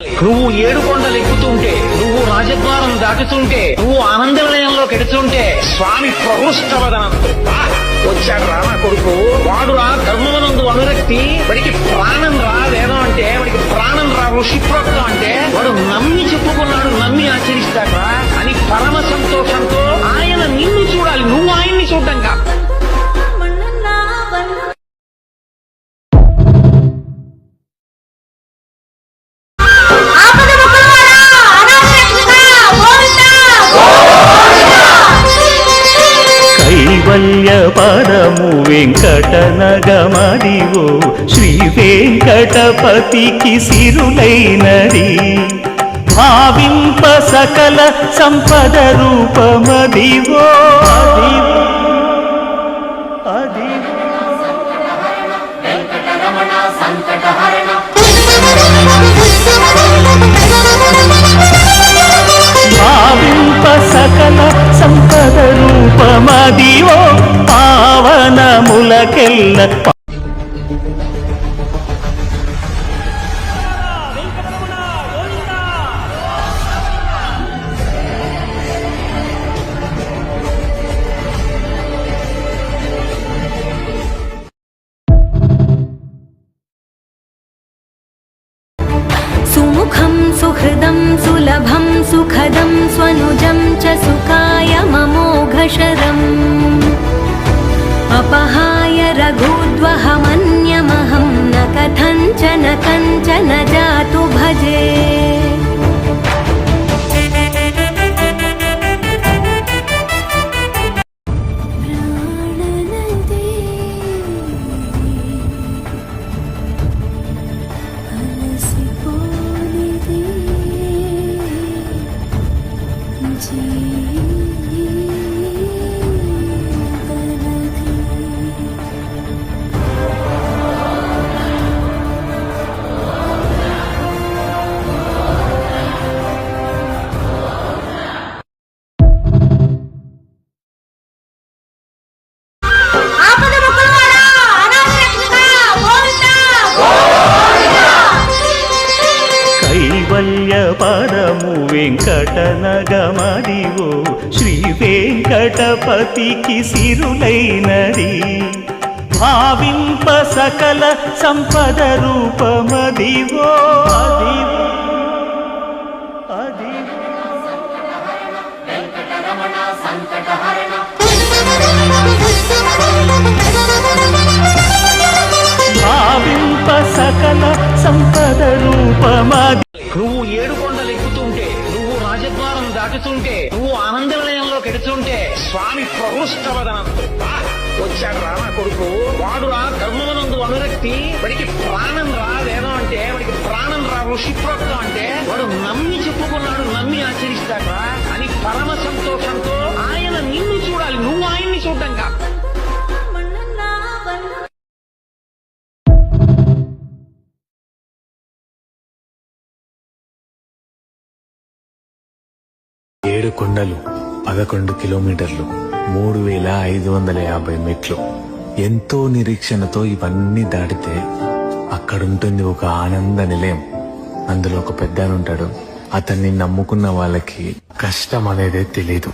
నువ్వు ఏడు కొండలు ఎక్కుతుంటే, నువ్వు రాజద్వారం దాటుతుంటే, నువ్వు ఆనంద నిలయంలో కెడుతుంటే స్వామి ప్రహృష్టవదనంతో వచ్చాడు రా నా కొడుకు. వాడు రా కర్మవనందు అనురక్తి, వాడికి ప్రాణం రా వేదం అంటే, వాడికి ప్రాణం రా ఋషిప్రోక్తం అంటే, వాడు నమ్మి చెప్పుకున్నాడు, నమ్మి ఆచరిస్తాడా అని పరమ సంతోషంతో ఆయన నిన్ను చూడాలి, నువ్వు ఆయన్ని చూడటం కాదు. కైవల్య పరము వెంకటనగమదివో శ్రీ వెంకటపతికి సిరులైనది. భావింప సకల సంపద రూపమదివో భావింప సకల సంపద రూపమదివో పావనములకెల్ల सुमुखं सुहृदं सुलभं सुखदं स्वनुजं च सुखाय ममोघशरम् अपहाय रघुद्वहमन्यमहं न कथञ्चन कञ्चन जातु भजे। కైవల్య పరము వెంకటనగమదివో శ్రీ వెంకటపతికి సిరులైనది. భావింప సకల సంపద రూపమదివో భావింప సకల సంపద రూపమది. నువ్వు ఏడు కొండలు ఎక్కుతుంటే, నువ్వు రాజద్వారం దాటుతుంటే, నువ్వు ఆనంద నిలయంలో కెడుతుంటే స్వామి ప్రహృష్టవదనంతో వచ్చాడు రా నా కొడుకు. వాడు రా కర్మవనందు అనురక్తి, వాడికి ప్రాణం రా వేదం అంటే, వాడికి ప్రాణం రా ఋషిప్రోక్తం అంటే, వాడు నమ్మి చెప్పుకున్నాడు, నమ్మి ఆచరిస్తాడా అని పరమ సంతోషంతో ఆయన నిన్ను చూడాలి, నువ్వు ఆయన్ని చూడటం కాదు. ఏడు కొండలు 11 కిలోమీటర్లు 3550 మెట్లు. ఎంతో నిరీక్షణతో ఇవన్నీ దాటితే అక్కడుంటుంది ఒక ఆనంద నిలయం. అందులో ఒక పెద్దాయన ఉంటాడు. అతన్ని నమ్ముకున్న వాళ్ళకి కష్టం అనేదే తెలీదు.